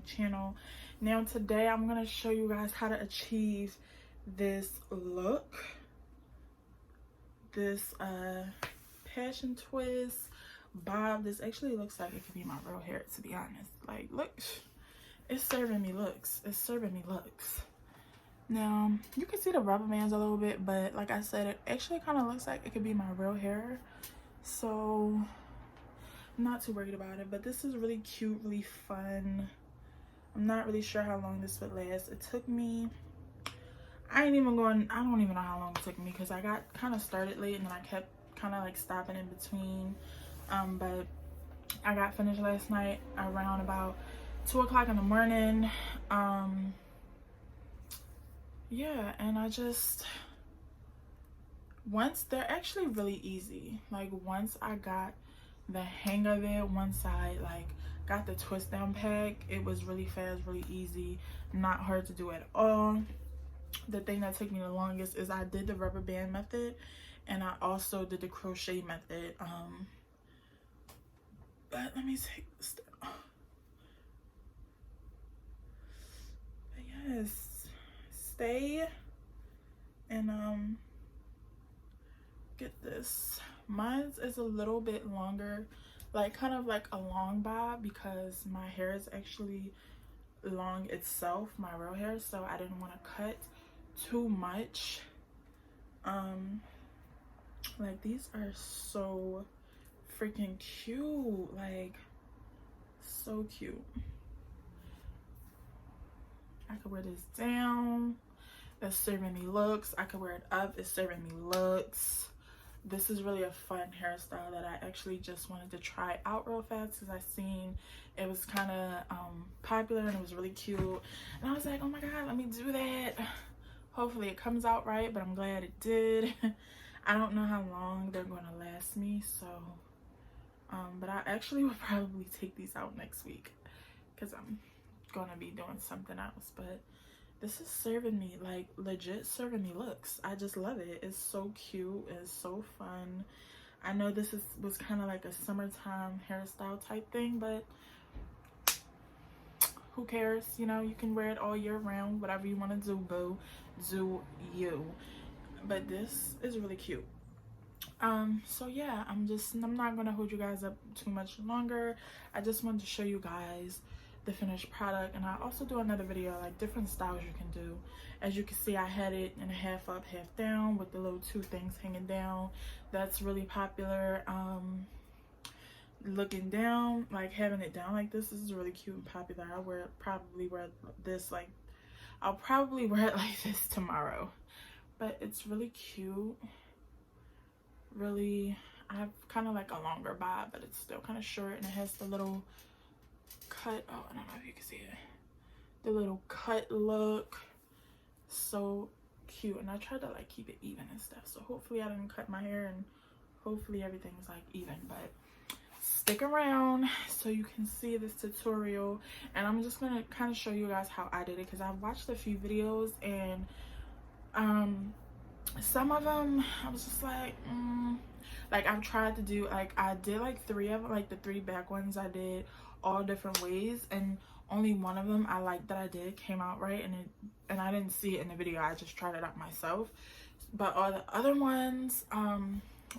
channel. Now today I'm going to show you guys how to achieve this look, this passion twist bob. This actually looks like it could be my real hair, to be honest. Like, look, it's serving me looks. It's serving me looks. Now you can see the rubber bands a little bit, but like I said, it actually kind of looks like it could be my real hair, so I'm not too worried about it. But this is really cute, really fun. I'm not really sure how long this would last. It took me, I don't even know how long it took me, because I got kind of started late and then I kept kind of like stopping in between. But I got finished last night around about 2 o'clock in the morning. Yeah, and I just, once, they're actually really easy. Like, once I got the hang of it, once I like got the twist down pack, it was really fast, really easy, not hard to do at all. The thing that took me the longest is I did the rubber band method and I also did the crochet method. But let me take this down. But yes, stay and get this. Mine is a little bit longer, like kind of like a long bob, because my hair is actually long itself, my real hair, so I didn't want to cut too much. Like, these are so freaking cute, like so cute. I could wear this down, it's serving me looks. I could wear it up, it's serving me looks. This is really a fun hairstyle that I actually just wanted to try out real fast, because I seen it was kind of popular and it was really cute, and I was like, oh my god, let me do that. Hopefully it comes out right, but I'm glad it did. I don't know how long they're going to last me, so but I actually will probably take these out next week, because I'm going to be doing something else. But this is serving me, like, legit serving me looks. I just love it. It's so cute. It's so fun. I know this was kind of like a summertime hairstyle type thing, but who cares? You know, you can wear it all year round. Whatever you want to do, boo, do you. But this is really cute. So yeah, I'm not gonna hold you guys up too much longer. I just wanted to show you guys the finished product, and I also do another video like different styles you can do. As you can see, I had it in a half up, half down with the little two things hanging down. That's really popular. Looking down, like having it down like this is really cute and popular. I'll probably wear this like this tomorrow. But it's really cute. Really, I have kind of like a longer bob, but it's still kind of short, and it has the little cut. Oh, I don't know if you can see it. The little cut look. So cute. And I tried to like keep it even and stuff. So hopefully I didn't cut my hair, and hopefully everything's like even. But stick around so you can see this tutorial. And I'm just gonna kind of show you guys how I did it, because I've watched a few videos, and some of them I was just like like I've tried to do, like I did like 3 of them, like the 3 back ones I did all different ways, and only one of them I liked that I did came out right, and I didn't see it in the video. I just tried it out myself. But all the other ones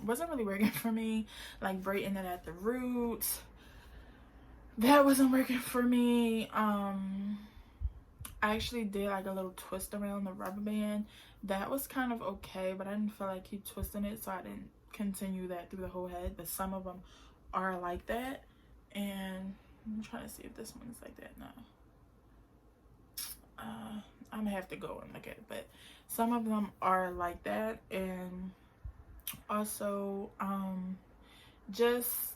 wasn't really working for me, like braiding it at the roots, that wasn't working for me. I actually did like a little twist around the rubber band. That was kind of okay, but I didn't feel like keep twisting it, so I didn't continue that through the whole head. But some of them are like that, and I'm trying to see if this one's like that. No, I'm gonna have to go and look at it, but some of them are like that. And also just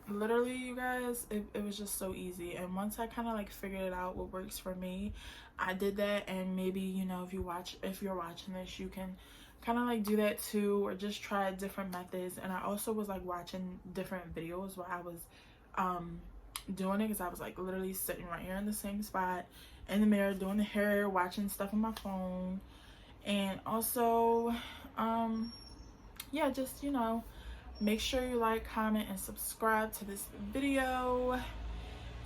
literally, you guys, it was just so easy. And once I kind of like figured it out what works for me, I did that. And maybe, you know, if you're watching this, you can kind of like do that too, or just try different methods. And I also was like watching different videos while I was doing it, because I was like literally sitting right here in the same spot in the mirror doing the hair, watching stuff on my phone. And also yeah, just, you know, make sure you like, comment, and subscribe to this video.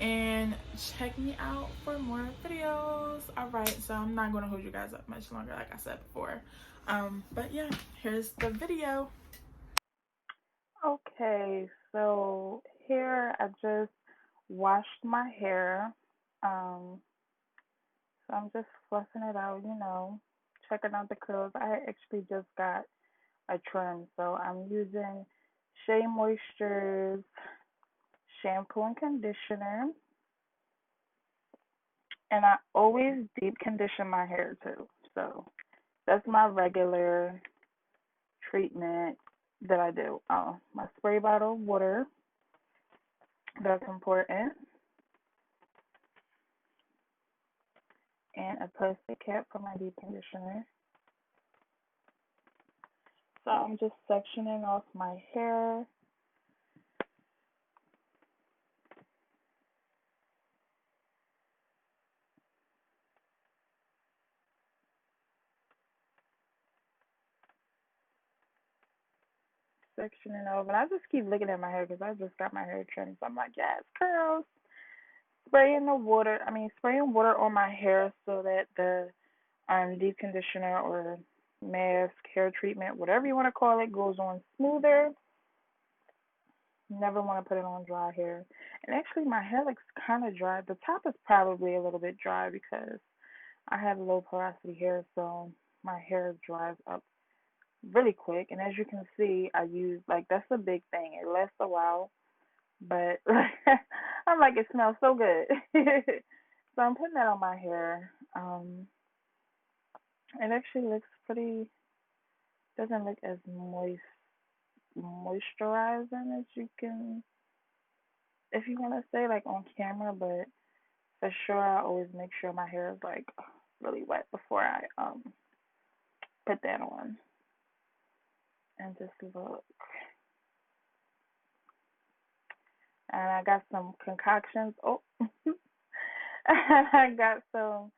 and check me out for more videos. Alright, so I'm not going to hold you guys up much longer like I said before. But yeah, here's the video. Okay, so here I just washed my hair. Um, so I'm just fluffing it out, checking out the curls. I actually just got a trim, so I'm using Shea Moisture's shampoo and conditioner, and I always deep condition my hair too. So that's my regular treatment that I do. My spray bottle of water, that's important, and a plastic cap for my deep conditioner. So I'm just sectioning off my hair. Sectioning off, and I just keep looking at my hair because I just got my hair trimmed. So I'm like, yes, curls. Spraying water on my hair so that the deep conditioner or mask, hair treatment, whatever you want to call it, goes on smoother. Never want to put it on dry hair. And actually, my hair looks kind of dry. The top is probably a little bit dry because I have low porosity hair, so my hair dries up really quick. And as you can see, I use, like, that's a big thing. It lasts a while, but I'm like, it smells so good. So I'm putting that on my hair. It actually looks pretty, doesn't look as moisturizing as you can, if you want to say, like on camera, but for sure, I always make sure my hair is like really wet before I put that on. And just look. And I got some concoctions. Oh, I got some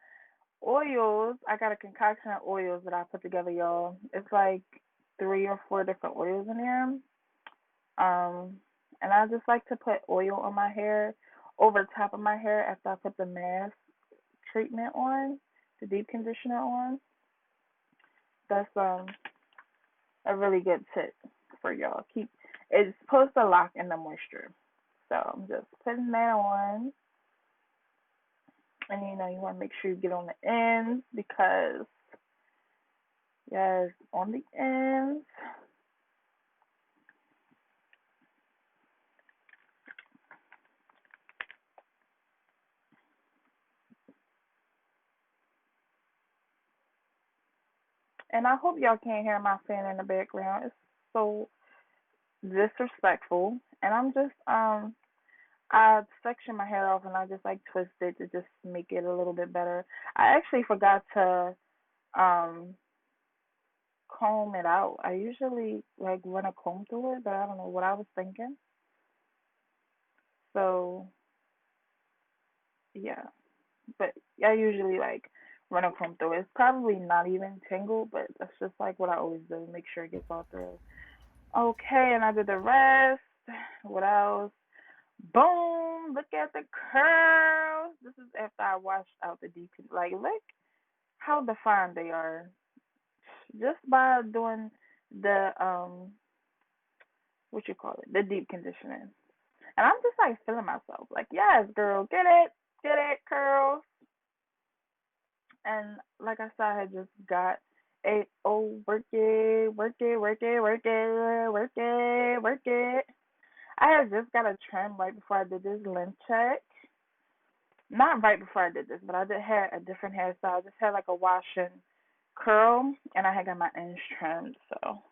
oils. I got a concoction of oils that I put together, y'all. It's like 3 or 4 different oils in there. Um, and I just like to put oil on my hair, over top of my hair after I put the mask treatment on, the deep conditioner on. That's a really good tip for y'all. It's supposed to lock in the moisture. So I'm just putting that on. And you want to make sure you get on the ends because, yes, on the ends. And I hope y'all can't hear my fan in the background. It's so disrespectful. And I'm just I section my hair off and I just like twist it to just make it a little bit better. I actually forgot to um comb it out. I usually like run a comb through it, but I don't know what I was thinking. So yeah, but I usually like run a comb through it. It's probably not even tangled, but that's just like what I always do. Make sure it gets all through. Okay, and I did the rest. What else? Boom! Look at the curls. This is after I washed out the deep. Like, look how defined they are just by doing the what you call it, the deep conditioning. And I'm just like feeling myself, like, yes, girl, get it, curls. And like I said, I had just got work it, work it, work it, work it, work it, work it. I had just got a trim right before I did this length check. Not right before I did this, but I did had a different hairstyle. I just had like a wash and curl, and I had got my ends trimmed. So,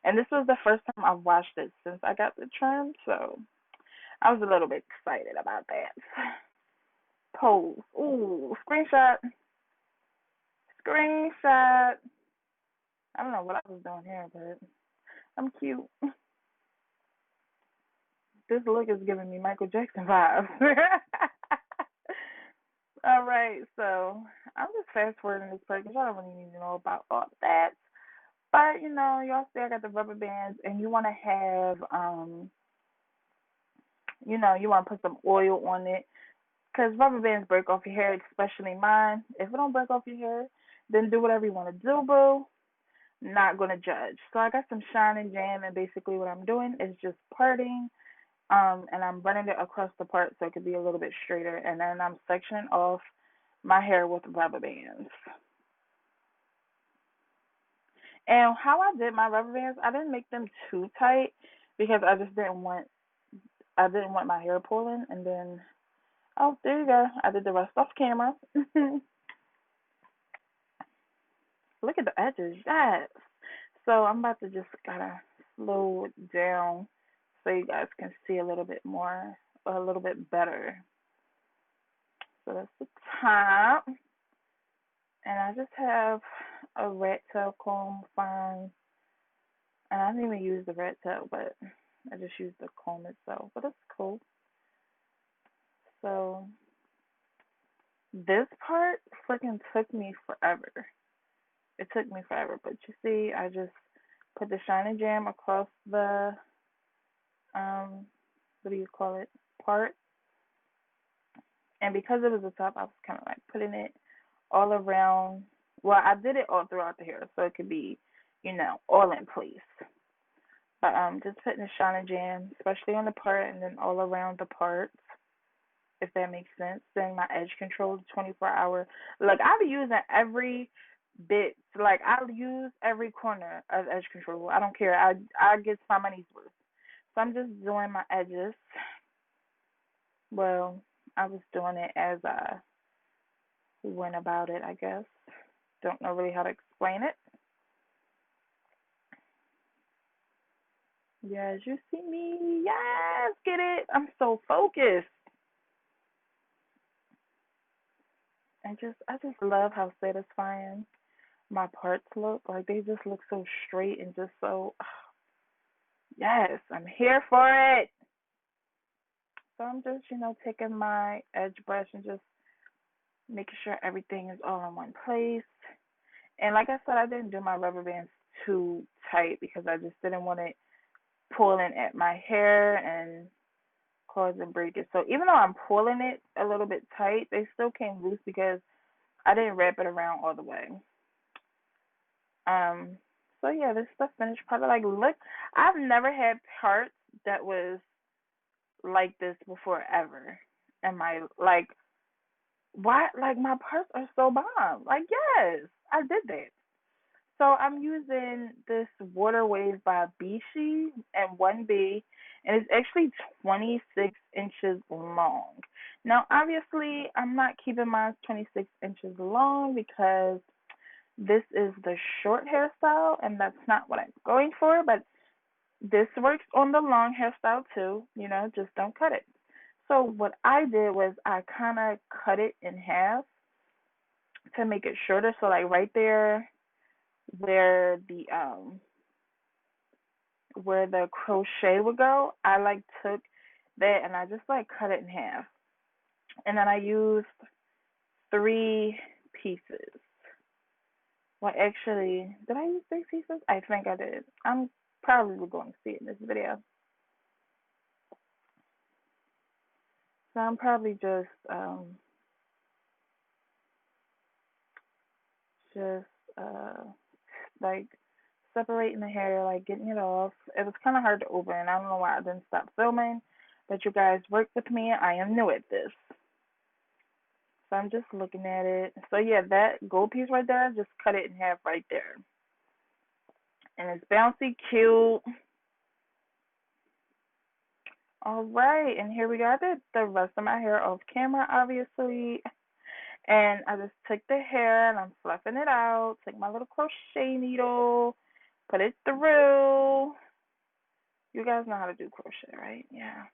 and this was the first time I've washed it since I got the trim. So I was a little bit excited about that. Pose. Ooh, screenshot. Screenshot. I don't know what I was doing here, but I'm cute. This look is giving me Michael Jackson vibes. All right, so I'm just fast forwarding this part because y'all don't really need to know about all that. But y'all see I got the rubber bands, and you want to have you want to put some oil on it. Because rubber bands break off your hair, especially mine. If it don't break off your hair, then do whatever you want to do, boo. Not gonna judge. So I got some shine and jam, and basically what I'm doing is just parting, and I'm running it across the part so it could be a little bit straighter, and then I'm sectioning off my hair with rubber bands. And how I did my rubber bands, I didn't make them too tight because I didn't want my hair pulling, and then oh, there you go. I did the rest off camera. Look at the edges, yes. So I'm about to just gotta slow it down so you guys can see a little bit more, a little bit better. So that's the top, and I just have a rat tail comb, fine. And I didn't even use the rat tail, but I just used the comb itself. But it's cool. So this part freaking took me forever. It took me forever, but you see, I just put the shine and jam across the um, what do you call it, part, and because it was a top, I was kind of like putting it all around. Well, I did it all throughout the hair, so it could be, all in place. But just putting the shine and jam, especially on the part, and then all around the parts, if that makes sense. Then my edge control, 24-hour. Like I'll be using every bit. Like I'll use every corner of edge control. I don't care. I get my money's worth. So I'm just doing my edges. Well, I was doing it as I went about it, I guess. Don't know really how to explain it. Yes, you see me. Yes, get it. I'm so focused. I just love how satisfying my parts look. Like they just look so straight and just so yes, I'm here for it. So I'm just, taking my edge brush and just making sure everything is all in one place. And like I said, I didn't do my rubber bands too tight because I just didn't want it pulling at my hair and causing breakage. So even though I'm pulling it a little bit tight, they still came loose because I didn't wrap it around all the way. Um, so yeah, this is the finished product. Like, look, I've never had parts that was like this before ever. And my like, why? Like my parts are so bomb. Like, yes, I did that. So I'm using this Water Wave by Bishi and 1B, and it's actually 26 inches long. Now, obviously, I'm not keeping mine 26 inches long because this is the short hairstyle, and that's not what I'm going for, but this works on the long hairstyle too, just don't cut it. So what I did was I kind of cut it in half to make it shorter. So like right there where the crochet would go, I like took that and I just like cut it in half. And then I used 3 pieces. Well, actually, did I use 3 pieces? I think I did. I'm probably going to see it in this video. So I'm probably just like separating the hair, like getting it off. It was kind of hard to open. I don't know why I didn't stop filming, but you guys work with me. I am new at this. So I'm just looking at it. So yeah, that gold piece right there, just cut it in half right there. And it's bouncy, cute. All right, and here we got it. The rest of my hair off camera, obviously. And I just took the hair and I'm fluffing it out. Take my little crochet needle, put it through. You guys know how to do crochet, right? Yeah.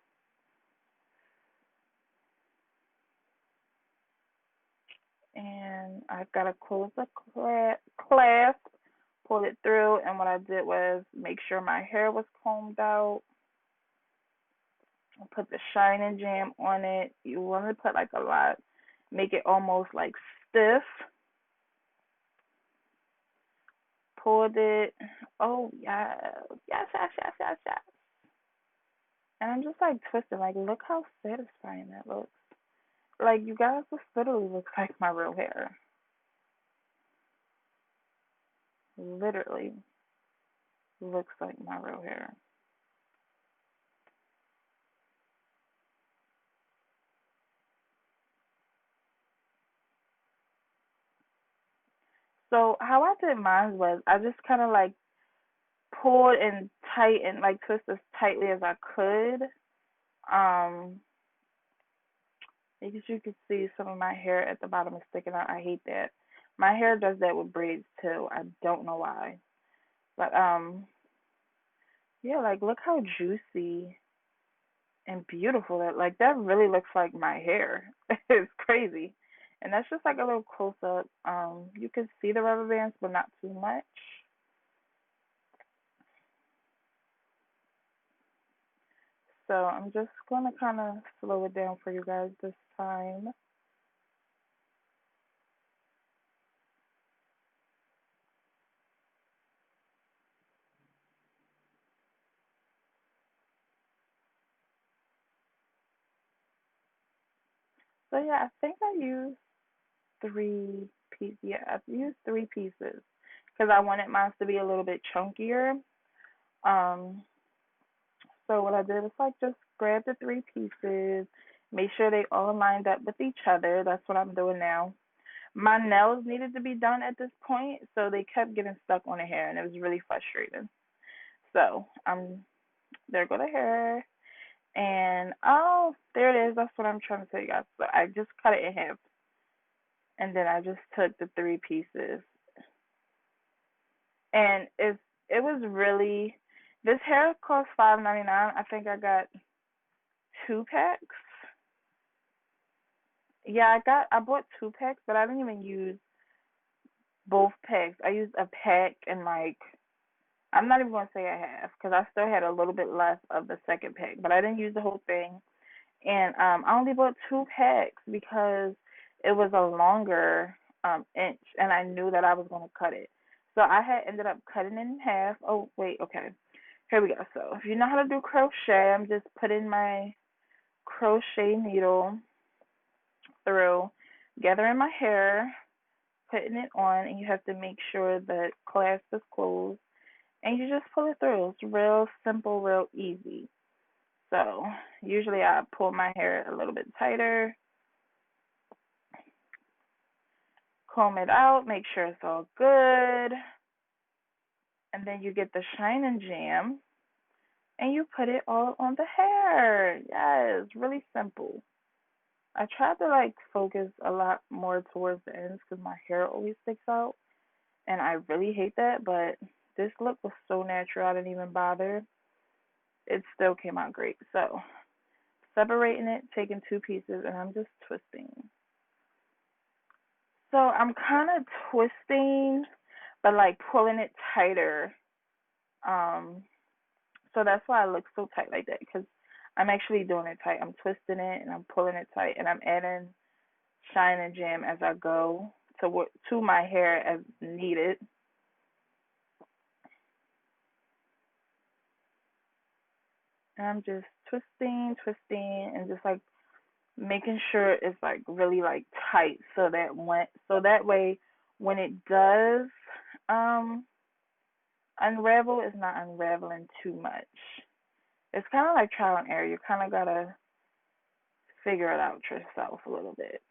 And I've got to close the clasp, pull it through, and what I did was make sure my hair was combed out. Put the shine and jam on it. You want to put like a lot, make it almost like stiff. Pulled it. Oh yes, yes, yes, yes, yes, yes. And I'm just like twisting. Like, look how satisfying that looks. Like, you guys, this literally looks like my real hair. Literally looks like my real hair. So how I did mine was I just kind of like pulled and tightened, like twist as tightly as I could. Um, because you can see some of my hair at the bottom is sticking out. I hate that. My hair does that with braids too. I don't know why. But yeah, like look how juicy and beautiful that, like, that really looks like my hair. It's crazy. And that's just like a little close up. You can see the rubber bands but not too much. So I'm just gonna kinda slow it down for you guys this time. So yeah, I think I used three pieces. Yeah, I've used three pieces because I wanted mine to be a little bit chunkier. Um, so what I did was like just grab the three pieces, make sure they all lined up with each other. That's what I'm doing now. My nails needed to be done at this point, so they kept getting stuck on the hair, and it was really frustrating. So there go the hair, and oh, there it is. That's what I'm trying to tell you guys. So I just cut it in half, and then I just took the three pieces, and it was really, this hair cost $5.99. I think I got 2 packs. Yeah, I bought 2 packs, but I didn't even use both packs. I used a pack and like, I'm not even gonna say a half because I still had a little bit left of the second pack, but I didn't use the whole thing. And I only bought 2 packs because it was a longer inch, and I knew that I was gonna cut it. So I had ended up cutting it in half. Oh wait, okay. Here we go. So if you know how to do crochet, I'm just putting my crochet needle through, gathering my hair, putting it on, and you have to make sure the clasp is closed, and you just pull it through. It's real simple, real easy. So usually I pull my hair a little bit tighter, comb it out, make sure it's all good, and then you get the shine and jam and you put it all on the hair. Yes, really simple. I tried to like focus a lot more towards the ends because my hair always sticks out, and I really hate that. But this look was so natural, I didn't even bother. It still came out great. So separating it, taking 2 pieces, and I'm just twisting. So I'm kind of twisting, but like pulling it tighter. Um, so that's why I look so tight like that because I'm actually doing it tight. I'm twisting it and I'm pulling it tight, and I'm adding shine and jam as I go to my hair as needed. And I'm just twisting, twisting, and just like making sure it's like really like tight so that way when it does um unravel, it's not unraveling too much. It's kind of like trial and error. You kind of gotta figure it out yourself a little bit.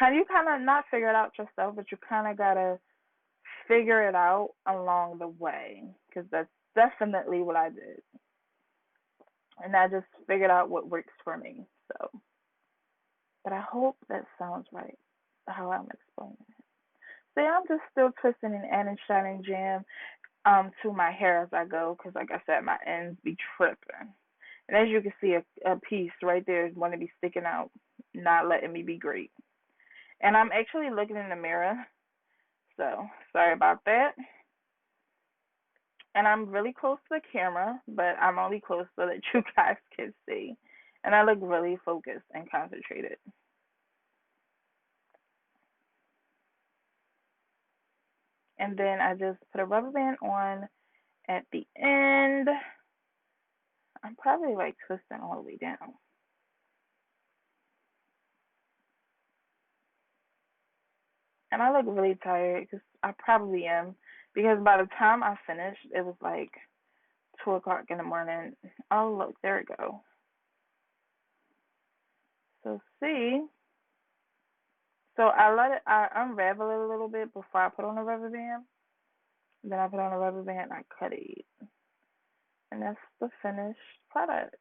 You kind of not figure it out yourself, but you kind of gotta figure it out along the way, because that's definitely what I did, and I just figured out what works for me. So, but I hope that sounds right how I'm explaining it. So yeah, I'm just still twisting and adding shining jam to my hair as I go, because like I said, my ends be tripping. And as you can see, a piece right there is going to be sticking out, not letting me be great. And I'm actually looking in the mirror, so sorry about that. And I'm really close to the camera, but I'm only close so that you guys can see. And I look really focused and concentrated. And then I just put a rubber band on at the end. I'm probably like twisting all the way down. And I look really tired because I probably am. Because by the time I finished, it was like 2 o'clock in the morning. Oh, look, there we go. So, see. So, I unravel it a little bit before I put on the rubber band. Then I put on the rubber band and I cut it. And that's the finished product.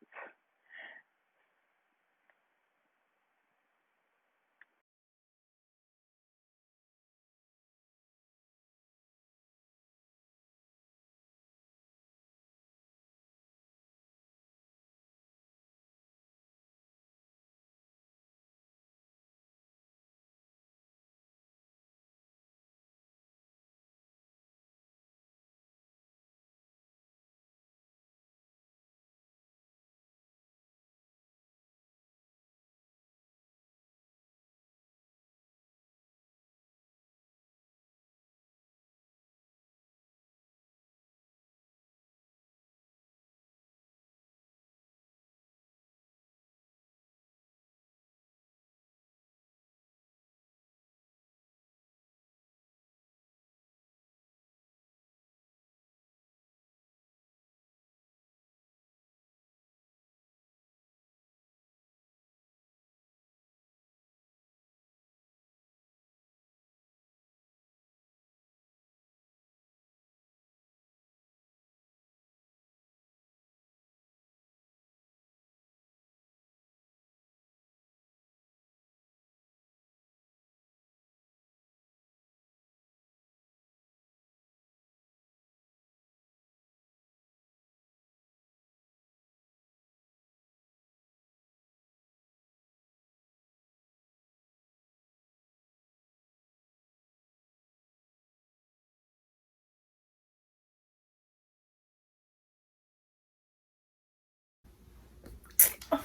Oh,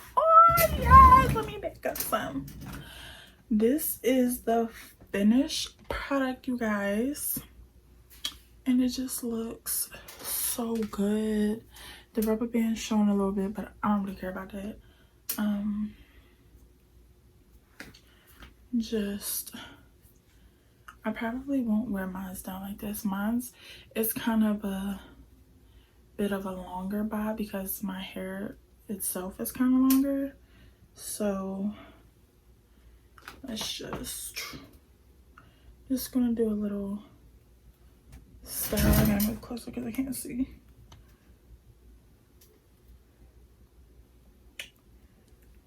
yes. Let me back up some. This is the finished product, you guys. And it just looks so good. The rubber band's showing a little bit, but I don't really care about that. Just, I probably won't wear mine down like this. Mine's is kind of a bit of a longer bob because my hair itself is kind of longer. So let's just gonna do a little style. I gotta move closer because I can't see.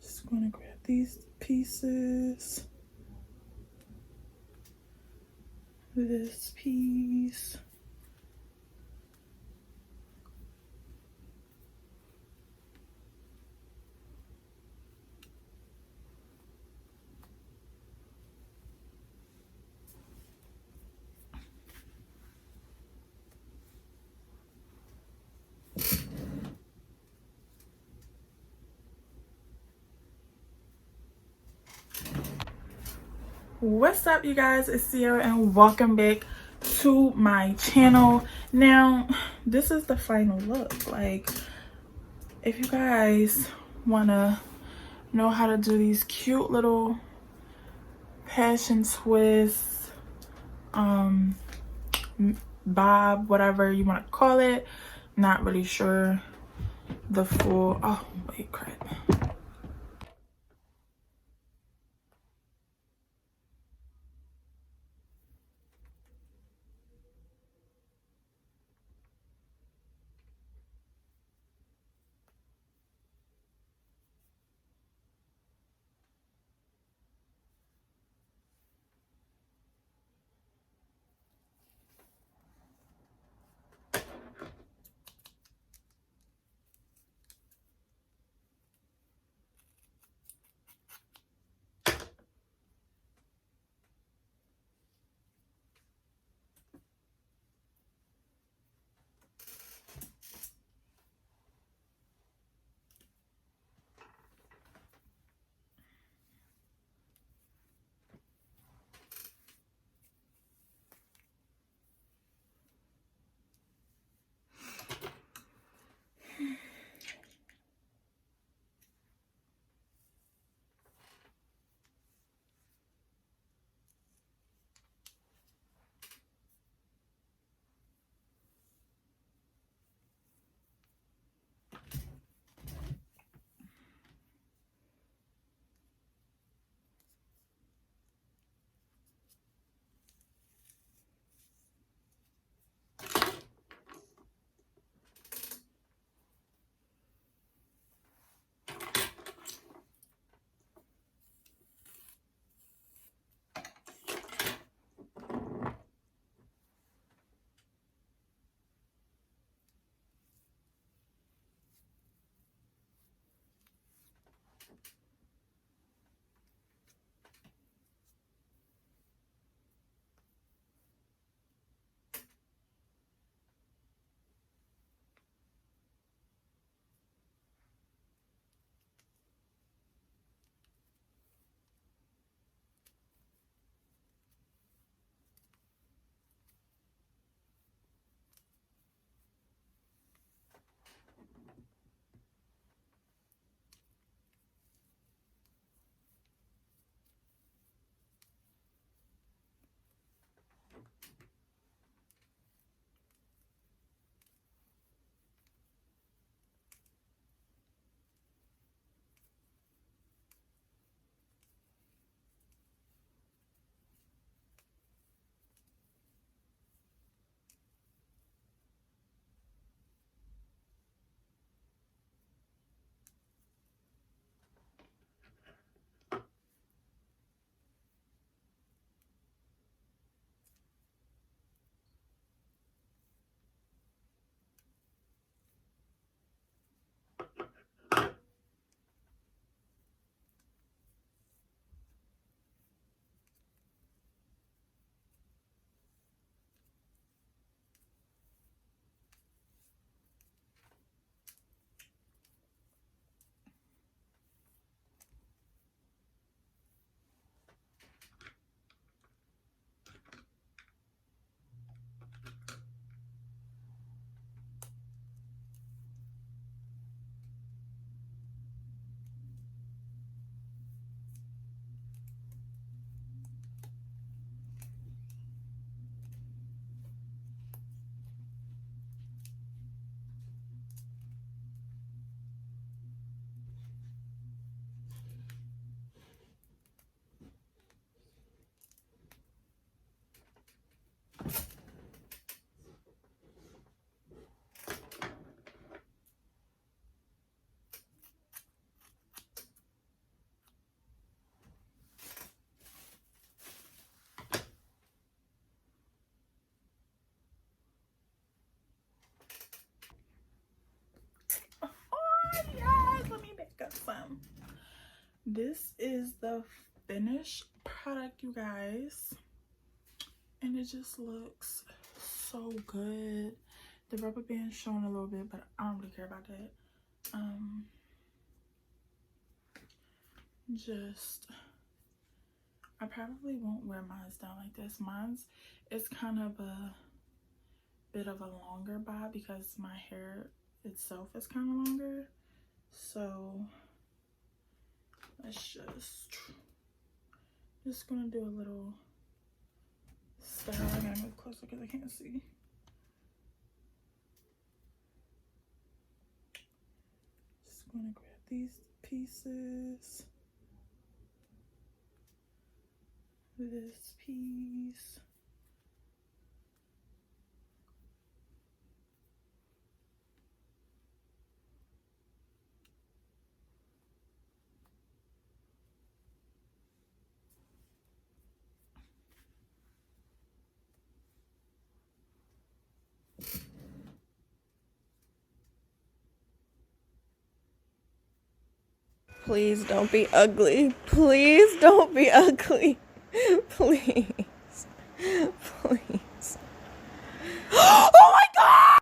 Just gonna grab these pieces. This piece. What's up, you guys? It's Sierra and welcome back to my channel. Now this is the final look. Like, if you guys want to know how to do these cute little passion twists, bob, whatever you want to call it, not really sure the full, oh wait, crap. This is the finished product, you guys, and it just looks so good. The rubber band's showing a little bit, but I don't really care about that. I probably won't wear mine's down like this. Mine's is kind of a bit of a longer bob because my hair itself is kind of longer. So let's just gonna do a little style. I gotta move closer because I can't see. Just gonna grab these pieces. This piece. Please don't be ugly. Please don't be ugly. Please. Please. Oh my God!